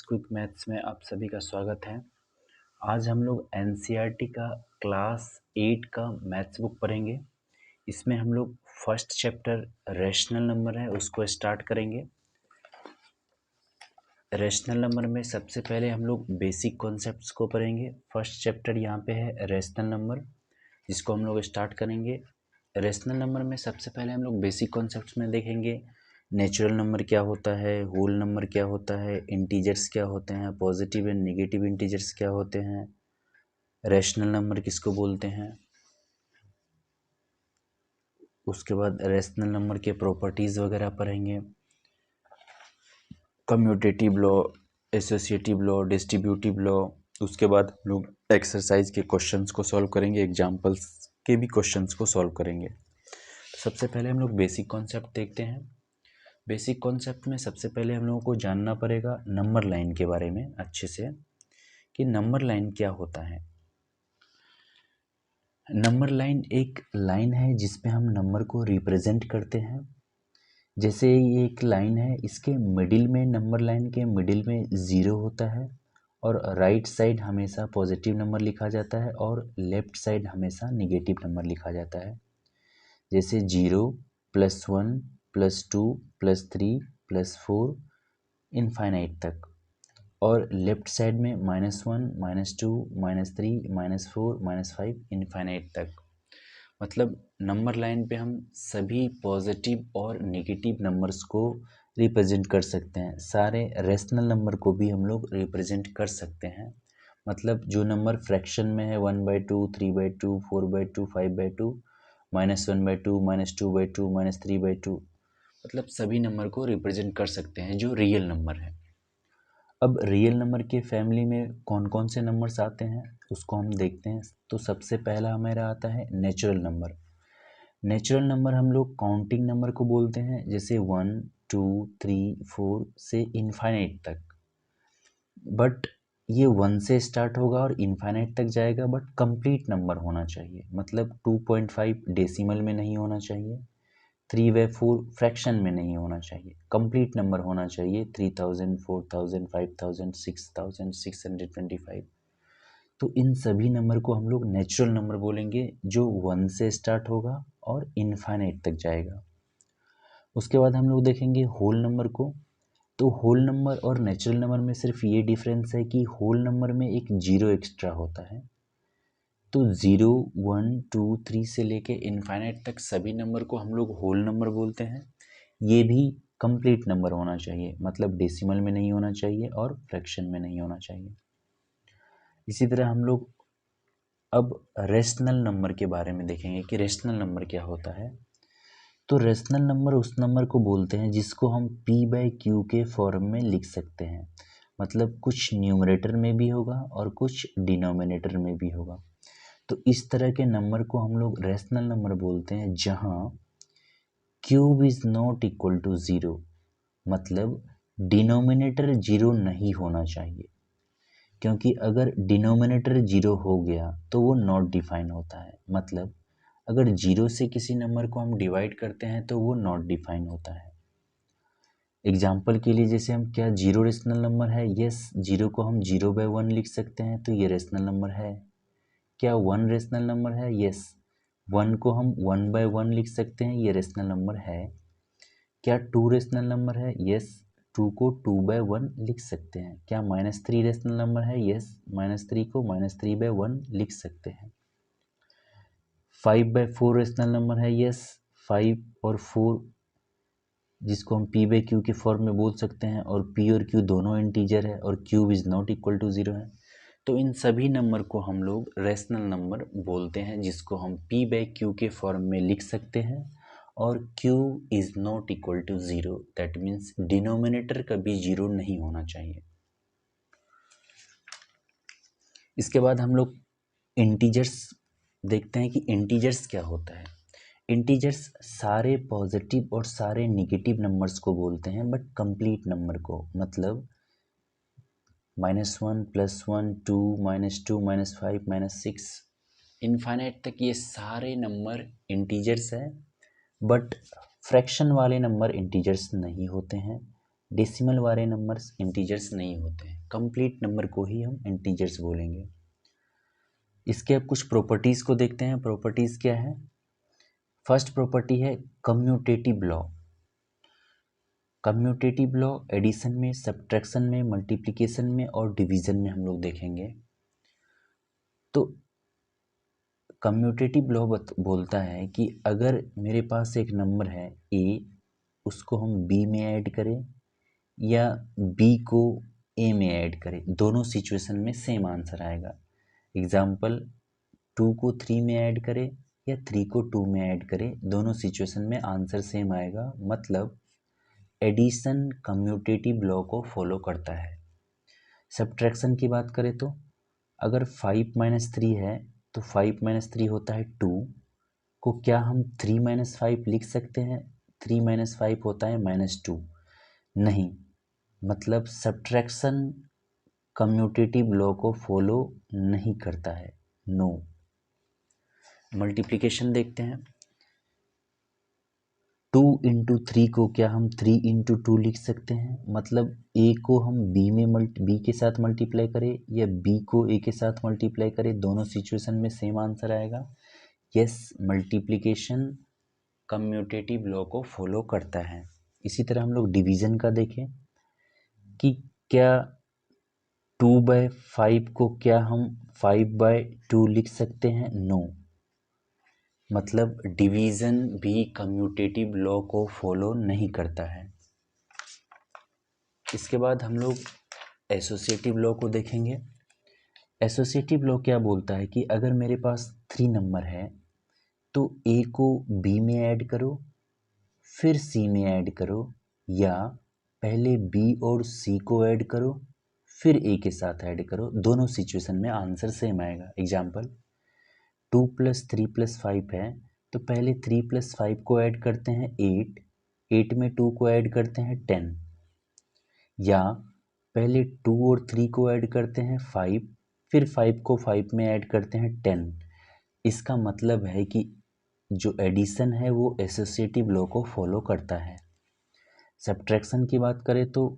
Quick maths में आप सभी का स्वागत है। आज हम लोग एनसीईआरटी का क्लास 8 का मैथ्स बुक पढ़ेंगे। इसमें हम लोग फर्स्ट चैप्टर रैशनल नंबर है उसको स्टार्ट करेंगे। रैशनल नंबर में सबसे पहले हम लोग बेसिक कॉन्सेप्ट्स को पढ़ेंगे। फर्स्ट चैप्टर यहाँ पे है रैशनल नंबर, जिसको हम लोग स्टार्ट करेंगे। रैशनल नंबर में सबसे पहले हम लोग बेसिक कॉन्सेप्ट्स में देखेंगे नेचुरल नंबर क्या होता है, होल नंबर क्या होता है, इंटीजर्स क्या होते हैं, पॉजिटिव एंड नेगेटिव इंटीजर्स क्या होते हैं, रैशनल नंबर किसको बोलते हैं। उसके बाद रैशनल नंबर के प्रॉपर्टीज़ वगैरह पढ़ेंगे, commutative law, associative law, distributive law. उसके बाद लोग एक्सरसाइज के क्वेश्चंस को सॉल्व करेंगे, एग्जाम्पल्स के भी क्वेश्चंस को सॉल्व करेंगे। सबसे पहले हम लोग बेसिक कॉन्सेप्ट देखते हैं। बेसिक कॉन्सेप्ट में सबसे पहले हम लोगों को जानना पड़ेगा नंबर लाइन के बारे में अच्छे से, कि नंबर लाइन क्या होता है। नंबर लाइन एक लाइन है जिसपे हम नंबर को रिप्रेजेंट करते हैं। जैसे ये एक लाइन है, इसके मिडिल में, नंबर लाइन के मिडिल में 0 होता है और राइट साइड हमेशा पॉजिटिव नंबर लिखा जाता है और लेफ्ट साइड हमेशा निगेटिव नंबर लिखा जाता है। जैसे 0 +1 +2 +3 +4 इनफाइनाइट तक, और लेफ्ट साइड में -1 -2 -3 -4 -5 इनफाइनाइट तक। मतलब नंबर लाइन पे हम सभी पॉजिटिव और नेगेटिव नंबर्स को रिप्रेजेंट कर सकते हैं। सारे रेशनल नंबर को भी हम लोग रिप्रेजेंट कर सकते हैं। मतलब जो नंबर फ्रैक्शन में है 1/2 3/2 4/2 5/2 -1/2 -2/2 -3/2, मतलब सभी नंबर को रिप्रेजेंट कर सकते हैं जो रियल नंबर है। अब रियल नंबर के फैमिली में कौन कौन से नंबर्स आते हैं उसको हम देखते हैं। तो सबसे पहला हमारा आता है नेचुरल नंबर। नेचुरल नंबर हम लोग काउंटिंग नंबर को बोलते हैं, जैसे 1 2 3 4 से इनफाइनाइट तक। बट ये 1 से स्टार्ट होगा और इनफाइनाइट तक जाएगा, बट कंप्लीट नंबर होना चाहिए। मतलब 2.5 डेसिमल में नहीं होना चाहिए, 3/4 फ्रैक्शन में नहीं होना चाहिए, कंप्लीट नंबर होना चाहिए। 3000 4000 5000 6625। तो इन सभी नंबर को हम लोग नेचुरल नंबर बोलेंगे, जो 1 से स्टार्ट होगा और इनफाइनाइट तक जाएगा। उसके बाद हम लोग देखेंगे होल नंबर को। तो होल नंबर और नेचुरल नंबर में सिर्फ ये डिफरेंस है कि होल नंबर में एक 0 एक्स्ट्रा होता है। तो 0 1 2 3 से लेके इनफाइनाइट तक सभी नंबर को हम लोग होल नंबर बोलते हैं। ये भी कंप्लीट नंबर होना चाहिए, मतलब डेसिमल में नहीं होना चाहिए और फ्रैक्शन में नहीं होना चाहिए। इसी तरह हम लोग अब रेशनल नंबर के बारे में देखेंगे कि रेशनल नंबर क्या होता है। तो रेशनल नंबर उस नंबर को बोलते हैं जिसको हम p/q के फॉर्म में लिख सकते हैं। मतलब कुछ न्यूमरेटर में भी होगा और कुछ डिनोमिनेटर में भी होगा। तो इस तरह के नंबर को हम लोग रेशनल नंबर बोलते हैं जहां cube is not equal to 0। मतलब डिनोमिनेटर 0 नहीं होना चाहिए, क्योंकि अगर डिनोमिनेटर 0 हो गया तो वो नॉट डिफाइन होता है। मतलब अगर 0 से किसी नंबर को हम डिवाइड करते हैं तो वो नॉट डिफाइन होता है। एग्जाम्पल के लिए, जैसे हम क्या 0 रेशनल नंबर है? यस, 0 को हम 0/1 लिख सकते हैं, तो ये रेशनल नंबर है। क्या 1 रेशनल नंबर है? यस, 1 को हम 1/1 लिख सकते हैं, ये रेशनल नंबर है। क्या 2 रेशनल नंबर है? यस, 2 को 2/1 लिख सकते हैं। क्या -3 रेशनल नंबर है? यस, -3 को -3/1 लिख सकते हैं। 5/4 रेशनल नंबर है? यस, 5 और 4 जिसको हम p/q के फॉर्म में बोल सकते हैं, और p और q दोनों इंटीजर है और q is not equal to 0 है। तो इन सभी नंबर को हम लोग रेशनल नंबर बोलते हैं, जिसको हम p/q के फॉर्म में लिख सकते हैं और q is not equal to 0। That means denominator कभी 0 नहीं होना चाहिए। इसके बाद हम लोग इंटीजर्स देखते हैं कि इंटीजर्स क्या होता है। इंटीजर्स सारे पॉजिटिव और सारे नेगेटिव नंबर्स को बोलते हैं, बट कंप्लीट नंबर को। मतलब -1 +1 2 -2 -5 -6 इनफाइनाइट तक ये सारे नंबर इंटीजर्स है। बट फ्रैक्शन वाले नंबर इंटीजर्स नहीं होते हैं, डेसिमल वाले नंबर्स इंटीजर्स नहीं होते हैं। कंप्लीट नंबर को ही हम इंटीजर्स बोलेंगे। इसके अब कुछ प्रॉपर्टीज़ को देखते हैं। प्रॉपर्टीज़ क्या है? फर्स्ट प्रॉपर्टी है commutative law. Commutative law addition में, सब्ट्रैक्शन में, मल्टीप्लिकेशन में और डिवीज़न में हम लोग देखेंगे। तो कम्यूटेटिव लॉ बोलता है कि अगर मेरे पास एक नंबर है ए, उसको हम बी में ऐड करें या बी को ए में ऐड करें, दोनों सिचुएशन में सेम आंसर आएगा। एग्जाम्पल, 2 को 3 में ऐड करें या 3 को 2 में ऐड करें, दोनों सिचुएशन में आंसर सेम आएगा। मतलब एडिशन कम्यूटेटिव लॉ को फॉलो करता है। सब्ट्रैक्शन की बात करें तो अगर 5 - 3 है तो 5 - 3 होता है 2 को क्या हम 3 - 5 लिख सकते हैं? 3 - 5 होता है -2। नहीं, मतलब सब्ट्रैक्शन कम्यूटेटिव लॉ को फॉलो नहीं करता है। नो। मल्टीप्लिकेशन देखते हैं। 2 × 3 को क्या हम 3 × 2 लिख सकते हैं? मतलब ए को हम बी के साथ मल्टीप्लाई करें या बी को ए के साथ मल्टीप्लाई करें, दोनों सिचुएशन में सेम आंसर आएगा। यस, मल्टीप्लिकेशन कम्यूटेटिव लॉ को फॉलो करता है। इसी तरह हम लोग डिवीज़न का देखें कि क्या 2/5 को क्या हम 5/2 लिख सकते हैं? नो। मतलब डिवीज़न भी कम्यूटेटिव लॉ को फॉलो नहीं करता है। इसके बाद हम लोग एसोसिएटिव लॉ को देखेंगे। एसोसिएटिव लॉ क्या बोलता है कि अगर मेरे पास 3 नंबर है तो ए को बी में ऐड करो, फिर सी में ऐड करो, या पहले बी और सी को ऐड करो फिर ए के साथ ऐड करो, दोनों सिचुएशन में आंसर सेम आएगा। एग्जाम्पल, 2 + 3 + 5 है तो पहले 3 + 5 को ऐड करते हैं 8, 8 में 2 को ऐड करते हैं 10, या पहले 2 और 3 को ऐड करते हैं 5, फिर 5 को 5 में ऐड करते हैं 10। इसका मतलब है कि जो एडिशन है वो एसोसिएटिव लॉ को फॉलो करता है। सब्ट्रैक्शन की बात करें तो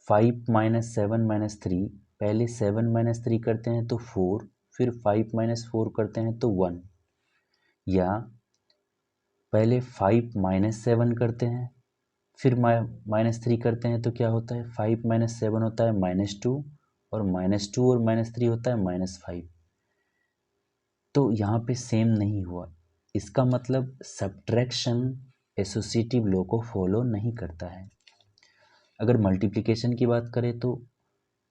5 - 7 - 3, पहले 7 - 3 करते हैं तो 4, फिर 5 - 4 करते हैं तो 1, या पहले 5 - 7 करते हैं फिर -3 करते हैं तो क्या होता है? 5 - 7 होता है -2, और -2 और -3 होता है -5। तो यहाँ पे सेम नहीं हुआ। इसका मतलब सब्ट्रैक्शन एसोसिएटिव लॉ को फॉलो नहीं करता है। अगर मल्टीप्लिकेशन की बात करें तो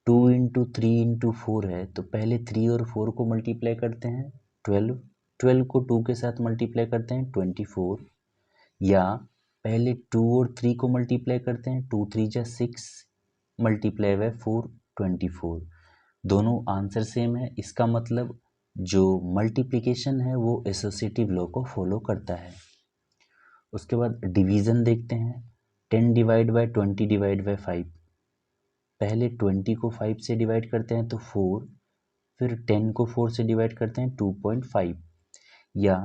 2 × 3 × 4 है तो पहले 3 और 4 को मल्टीप्लाई करते हैं 12, 12 को 2 के साथ मल्टीप्लाई करते हैं 24, या पहले 2 और 3 को मल्टीप्लाई करते हैं 2 3 जा 6 मल्टीप्लाई बाय 4 24, दोनों आंसर सेम है। इसका मतलब जो मल्टीप्लिकेशन है वो एसोसिएटिव लॉ को फॉलो करता है। उसके बाद डिवीज़न देखते हैं। 10 / 20 / 5, पहले 20 को 5 से डिवाइड करते हैं तो 4, फिर 10 को 4 से डिवाइड करते हैं 2.5, या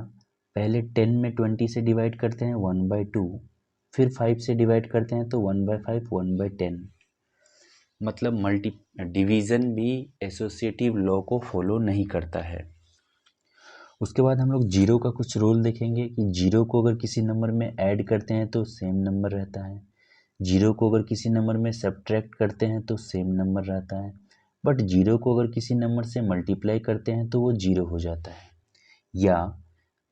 पहले 10 में 20 से डिवाइड करते हैं 1/2, फिर 5 से डिवाइड करते हैं तो 1/5 1/10। मतलब डिवीज़न भी एसोसिएटिव लॉ को फॉलो नहीं करता है। उसके बाद हम लोग जीरो का कुछ रूल देखेंगे कि जीरो को अगर किसी नंबर में ऐड करते हैं तो सेम नंबर रहता है, जीरो को अगर किसी नंबर में सब्ट्रैक्ट करते हैं तो सेम नंबर रहता है, बट जीरो को अगर किसी नंबर से मल्टीप्लाई करते हैं तो वो जीरो हो जाता है, या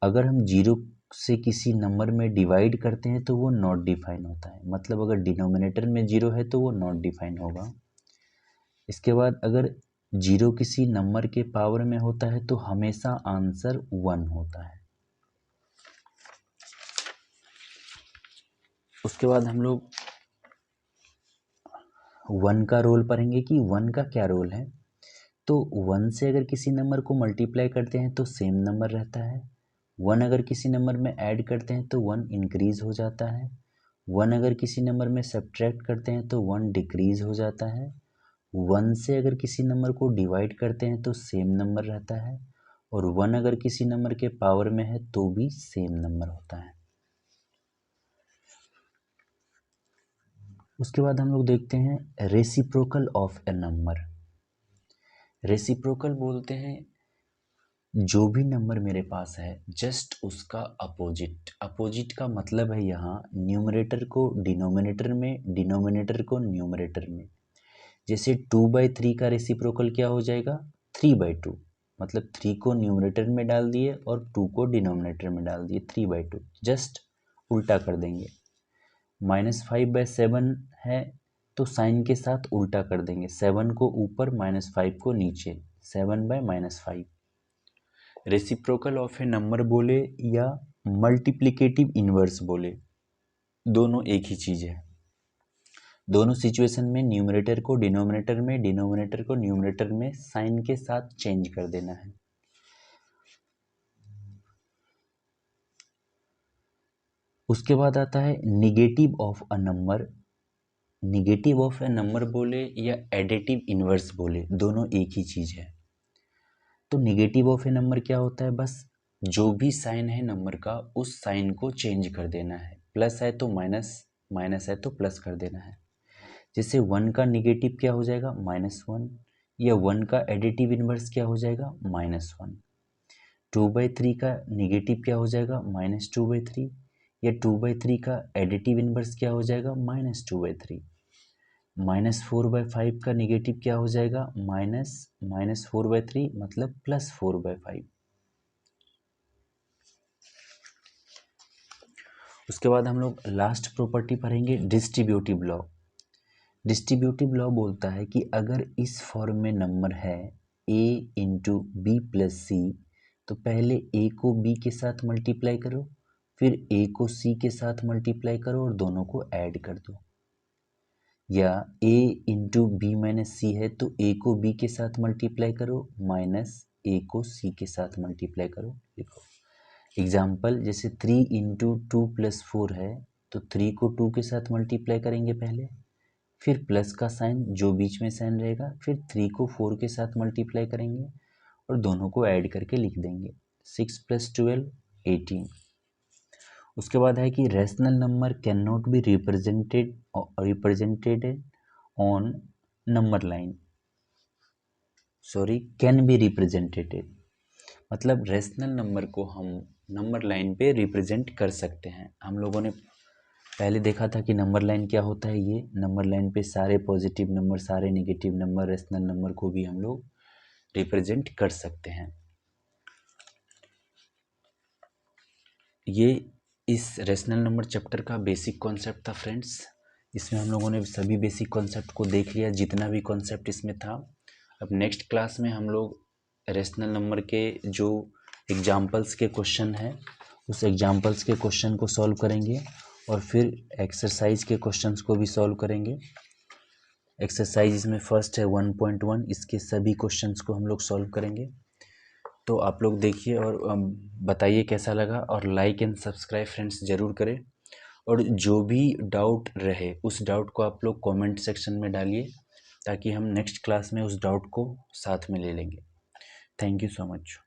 अगर हम जीरो से किसी नंबर में डिवाइड करते हैं तो वो नॉट डिफाइन होता है। मतलब अगर डिनोमिनेटर में जीरो है तो वो नॉट डिफाइन होगा। इसके बाद अगर जीरो किसी नंबर के पावर में होता है तो हमेशा आंसर 1 होता है। उसके बाद हम लोग 1 का रोल पढ़ेंगे कि 1 का क्या रोल है। तो 1 से अगर किसी नंबर को मल्टीप्लाई करते हैं तो सेम नंबर रहता है, 1 अगर किसी नंबर में ऐड करते हैं तो 1 इंक्रीज हो जाता है, 1 अगर किसी नंबर में सब्ट्रैक्ट करते हैं तो 1 डिक्रीज हो जाता है, 1 से अगर किसी नंबर को डिवाइड करते हैं तो सेम नंबर रहता है, और 1 अगर किसी नंबर के पावर में है तो भी सेम नंबर होता है। उसके बाद हम लोग देखते हैं reciprocal of A number. Reciprocal बोलते हैं जो भी नंबर मेरे पास है जस्ट उसका अपोजिट। अपोजिट का मतलब है यहाँ न्यूमरेटर को डिनोमिनेटर में, डिनोमिनेटर को न्यूमरेटर में। जैसे 2/3 का रेसिप्रोकल क्या हो जाएगा, 3/2। मतलब 3 को न्यूमरेटर में डाल दिए और 2 को डिनोमिनेटर में डाल दिए, 3/2। जस्ट उल्टा कर देंगे। -5/7 है तो साइन के साथ उल्टा कर देंगे, 7 को ऊपर -5 को नीचे, 7/-5। रेसिप्रोकल ऑफ ए नंबर बोले या मल्टीप्लिकेटिव इन्वर्स बोले, दोनों एक ही चीज़ है। दोनों सिचुएशन में न्यूमरेटर को डिनोमिनेटर में, डिनोमिनेटर को न्यूमरेटर में साइन के साथ चेंज कर देना है। उसके बाद आता है negative of a number. Negative of A number बोले या एडिटिव इन्वर्स बोले, दोनों एक ही चीज़ है। तो निगेटिव ऑफ ए नंबर क्या होता है, बस जो भी साइन है नंबर का उस साइन को चेंज कर देना है। प्लस है तो माइनस, माइनस है तो प्लस कर देना है। जैसे 1 का निगेटिव क्या हो जाएगा, -1, या 1 का एडिटिव इन्वर्स क्या हो जाएगा, -1। 2/3 का निगेटिव क्या हो जाएगा, -2/3, या 2/3 का एडिटिव इन्वर्स क्या हो जाएगा, -2/3। -4/5 का निगेटिव क्या हो जाएगा, -4/3 मतलब +4/5। उसके बाद हम लोग लास्ट प्रॉपर्टी पढ़ेंगे, डिस्ट्रीब्यूटिव लॉ। डिस्ट्रीब्यूटिव लॉ बोलता है कि अगर इस फॉर्म में नंबर है a इंटू बी प्लस सी, तो पहले a को b के साथ मल्टीप्लाई करो, फिर a को c के साथ मल्टीप्लाई करो और दोनों को ऐड कर दो। या a इंटू बी माइनस सी है तो a को b के साथ मल्टीप्लाई करो माइनस a को c के साथ मल्टीप्लाई करो। देखो एग्जाम्पल, जैसे 3 इंटू 2 प्लस 4 है तो 3 को 2 के साथ मल्टीप्लाई करेंगे पहले, फिर प्लस का साइन जो बीच में साइन रहेगा, फिर 3 को 4 के साथ मल्टीप्लाई करेंगे और दोनों को ऐड करके लिख देंगे, 6 + 12 18। उसके बाद है कि rational number can not be represented on number line, can be represented. मतलब रैशनल नंबर को हम नंबर लाइन पे रिप्रेजेंट कर सकते हैं। हम लोगों ने पहले देखा था कि नंबर लाइन क्या होता है। ये नंबर लाइन पे सारे पॉजिटिव नंबर, सारे नेगेटिव नंबर, रैशनल नंबर को भी हम लोग रिप्रेजेंट कर सकते हैं। ये इस रैशनल नंबर चैप्टर का बेसिक कॉन्सेप्ट था फ्रेंड्स। इसमें हम लोगों ने सभी बेसिक कॉन्सेप्ट को देख लिया, जितना भी कॉन्सेप्ट इसमें था। अब नेक्स्ट क्लास में हम लोग रैशनल नंबर के जो एग्जाम्पल्स के क्वेश्चन हैं उस एग्जाम्पल्स के क्वेश्चन को सॉल्व करेंगे और फिर एक्सरसाइज के क्वेश्चंस को भी सॉल्व करेंगे। एक्सरसाइज इसमें फर्स्ट है 1.1, इसके सभी क्वेश्चंस को हम लोग सॉल्व करेंगे। तो आप लोग देखिए और बताइए कैसा लगा, और लाइक एंड सब्सक्राइब फ्रेंड्स ज़रूर करें। और जो भी डाउट रहे उस डाउट को आप लोग कमेंट सेक्शन में डालिए, ताकि हम नेक्स्ट क्लास में उस डाउट को साथ में ले लेंगे। Thank you so much.